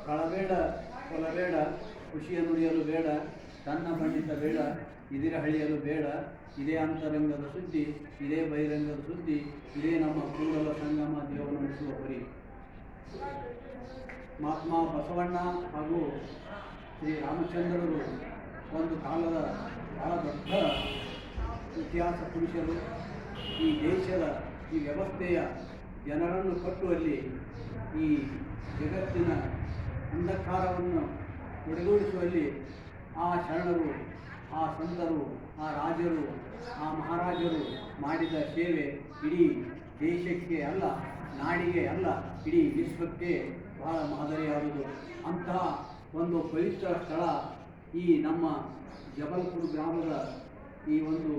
ಕಳಬೇಡ ಕೊಲಬೇಡ ಖುಷಿಯ ನುಡಿಯಲು ಬೇಡ ತನ್ನ ಪಂಡಿತ ಬೇಡ ಇದಿರ ಹಳಿಯಲು ಬೇಡ ಇದೇ ಅಂತರಂಗದ ಸುದ್ದಿ ಇದೇ ಬಹಿರಂಗದ ಸುದ್ದಿ ಇದೇ ನಮ್ಮ ಕೂಡಲ ಸಂಗಮ ದೇವನುಡಿಸುವ ಹೊರಿ. ಮಹಾತ್ಮ ಬಸವಣ್ಣ ಹಾಗೂ ಶ್ರೀ ರಾಮಚಂದ್ರರು ಒಂದು ಕಾಲದ ಬಹಳ ದೊಡ್ಡ ಇತಿಹಾಸ ಪುರುಷರು. ಈ ದೇಶದ ಈ ವ್ಯವಸ್ಥೆಯ ಜನರನ್ನು ಕಟ್ಟುವಲ್ಲಿ ಈ ಜಗತ್ತಿನ ಅಂಧಕಾರವನ್ನು ಹೊಡೆದೋಡಿಸುವಲ್ಲಿ ಆ ಶರಣರು, ಆ ಸಂತರು, ಆ ರಾಜರು, ಆ ಮಹಾರಾಜರು ಮಾಡಿದ ಸೇವೆ ಇಡೀ ದೇಶಕ್ಕೆ ಅಲ್ಲ, ನಾಡಿಗೆ ಅಲ್ಲ, ಇಡೀ ವಿಶ್ವಕ್ಕೆ ಬಹಳ ಮಾದರಿಯಾದುದು. ಅಂತಹ ಒಂದು ಪವಿತ್ರ ಸ್ಥಳ ಈ ನಮ್ಮ ಜಬಲ್ಪುರ ಗ್ರಾಮದ ಈ ಒಂದು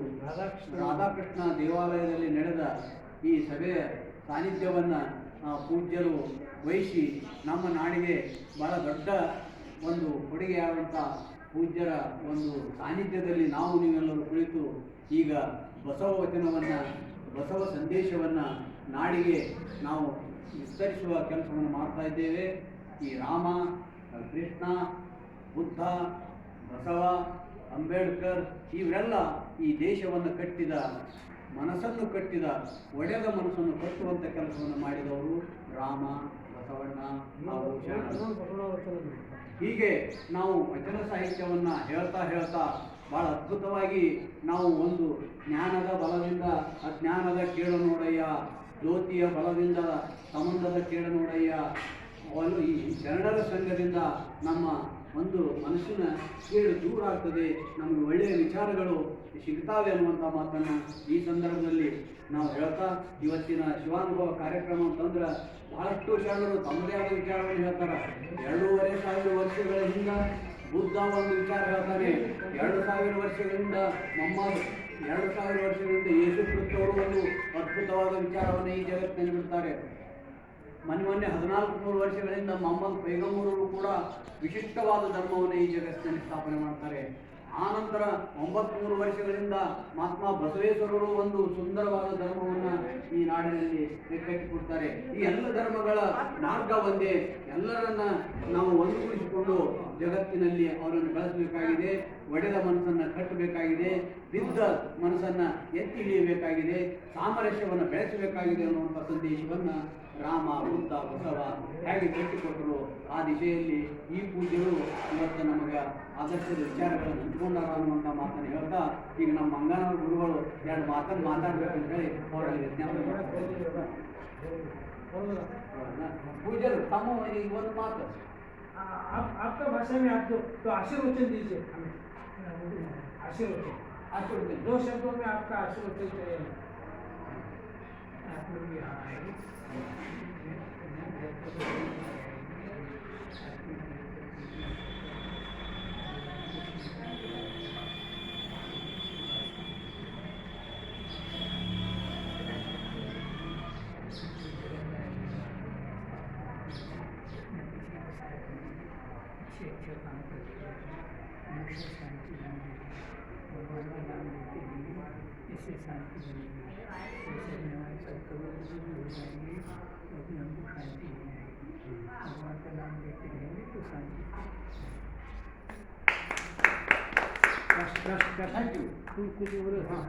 ರಾಧಾಕೃಷ್ಣ ದೇವಾಲಯದಲ್ಲಿ ನಡೆದ ಈ ಸಭೆಯ ಸಾನ್ನಿಧ್ಯವನ್ನು ಪೂಜ್ಯರು ವಹಿಸಿ ನಮ್ಮ ನಾಡಿಗೆ ಬಹಳ ದೊಡ್ಡ ಒಂದು ಕೊಡುಗೆಯಾದಂಥ ಪೂಜ್ಯರ ಒಂದು ಸಾನ್ನಿಧ್ಯದಲ್ಲಿ ನಾವು ನೀವೆಲ್ಲರೂ ಕುಳಿತು ಈಗ ಬಸವ ವಚನವನ್ನು, ಬಸವ ಸಂದೇಶವನ್ನು ನಾಡಿಗೆ ನಾವು ವಿಸ್ತರಿಸುವ ಕೆಲಸವನ್ನು ಮಾಡ್ತಾ ಇದ್ದೇವೆ. ಈ ರಾಮ, ಕೃಷ್ಣ, ಬುದ್ಧ, ಬಸವ, ಅಂಬೇಡ್ಕರ್ ಇವರೆಲ್ಲ ಈ ದೇಶವನ್ನು ಕಟ್ಟಿದ, ಮನಸ್ಸನ್ನು ಕಟ್ಟಿದ, ಒಡೆದ ಮನಸ್ಸನ್ನು ಕಟ್ಟುವಂಥ ಕೆಲಸವನ್ನು ಮಾಡಿದವರು ರಾಮ, ಬಸವಣ್ಣ ಹಾಗೂ ಶರಣರು. ಹೀಗೆ ನಾವು ವಚನ ಸಾಹಿತ್ಯವನ್ನು ಹೇಳ್ತಾ ಹೇಳ್ತಾ ಭಾಳ ಅದ್ಭುತವಾಗಿ ನಾವು ಒಂದು ಜ್ಞಾನದ ಬಲದಿಂದ ಅಜ್ಞಾನದ ಕೇಳು ನೋಡಯ್ಯ, ಜ್ಯೋತಿಯ ಬಲದಿಂದ ಸಂಬಂಧದ ಕೇಳು ನೋಡಯ್ಯ, ಈ ಶರಣರ ಸಂಘದಿಂದ ನಮ್ಮ ಒಂದು ಮನಸ್ಸಿನ ಕೇಳು ದೂರ ಆಗ್ತದೆ, ನಮಗೆ ಒಳ್ಳೆಯ ವಿಚಾರಗಳು ಸಿಗ್ತಾವೆ ಅನ್ನುವಂಥ ಮಾತನ್ನು ಈ ಸಂದರ್ಭದಲ್ಲಿ ನಾವು ಹೇಳ್ತಾ, ಇವತ್ತಿನ ಶಿವಾನುಭವ ಕಾರ್ಯಕ್ರಮ ಅಂತಂದ್ರೆ ಬಹಳಷ್ಟು ಶರಣರು ತಮ್ಮದೇ ಆದ ವಿಚಾರವನ್ನು ಹೇಳ್ತಾರೆ. 2500 ವರ್ಷಗಳ ಹಿಂದೆ ಬುದ್ಧ ಒಂದು ವಿಚಾರ ಹೇಳ್ತಾನೆ, 2000 ವರ್ಷಗಳಿಂದ ಮೊಹಮ್ಮದ್, 2000 ವರ್ಷಗಳಿಂದ ಯೇಸು ಕ್ರಿಸ್ತವರು ಒಂದು ಅದ್ಭುತವಾದ ವಿಚಾರವನ್ನು ಈ ಜಗತ್ತಿನಲ್ಲಿ ಬಿಡ್ತಾರೆ. ಮೊನ್ನೆ 1400 ವರ್ಷಗಳಿಂದ ಮೊಹಮ್ಮದ್ ಪೈಗಂಬರರು ಕೂಡ ವಿಶಿಷ್ಟವಾದ ಧರ್ಮವನ್ನು ಈ ಜಗತ್ತಿನಲ್ಲಿ ಸ್ಥಾಪನೆ ಮಾಡ್ತಾರೆ. ಆನಂತರ 900 ವರ್ಷಗಳಿಂದ ಮಹಾತ್ಮ ಬಸವೇಶ್ವರರು ಒಂದು ಸುಂದರವಾದ ಧರ್ಮವನ್ನು ಈ ನಾಡಿನಲ್ಲಿ ಕಟ್ಟಿಕೊಡ್ತಾರೆ. ಈ ಎಲ್ಲ ಧರ್ಮಗಳ ಮಾರ್ಗ ಒಂದೇ, ಎಲ್ಲರನ್ನ ನಾವು ಒಂದುಗೂಡಿಸಿಕೊಂಡು ಜಗತ್ತಿನಲ್ಲಿ ಅವರನ್ನು ಬೆಳೆಸಬೇಕಾಗಿದೆ, ಒಡೆದ ಮನಸ್ಸನ್ನು ಕಟ್ಟಬೇಕಾಗಿದೆ, ಬಿದ್ದ ಮನಸ್ಸನ್ನು ಎತ್ತಿ ಹಿಡಿಯಬೇಕಾಗಿದೆ, ಸಾಮರಸ್ಯವನ್ನು ಬೆಳೆಸಬೇಕಾಗಿದೆ ಅನ್ನುವಂಥ ಸಂದೇಶವನ್ನು ರಾಮ, ಬುದ್ಧ, ಬಸವ ಹೇಗೆ ಕಟ್ಟಿಕೊಟ್ಟರು ಆ ದಿಶೆಯಲ್ಲಿ ಈ ಪೂಜ್ಯರು ಇವತ್ತು ನಮಗೆ ಆದರ್ಶದ ವಿಚಾರಗಳನ್ನು ಹಂಚ್ಕೊಂಡಾರ ಅನ್ನುವಂಥ ಮಾತನ್ನು ಹೇಳ್ತಾ, ಈಗ ನಮ್ಮ ಮಂಗಾನವರ ಗುರುಗಳು 2 ಮಾತನ್ನು ಮಾತಾಡಬೇಕಂತ ಹೇಳಿ ಅವರಲ್ಲಿ ವಿಜ್ಞಾಪನೆ ಮಾಡ್ತಾರೆ. ಪೂಜ್ಯರು ತಮ್ಮ ಈಗ ಒಂದು ಮಾತು आपका भाषा में आप तो आशीर्वचन दीजिए हमें, आशीर्वचन, आशीर्वचन 2 शब्दों में आपका आशीर्वचन चाहिए. आप लोग यहाँ आए अच्छे काम करते हैं, हमेशा शांति बनेगी, भगवान का नाम लेते रहेंगे, इससे शांति बनेगी. जैसे हमारे सब करोड़ हो जाएंगे तो भी हमको शांति मिलेगी. भगवान का नाम लेते रहेंगे तो शांति. Thank you. कुछ बोलो. हाँ.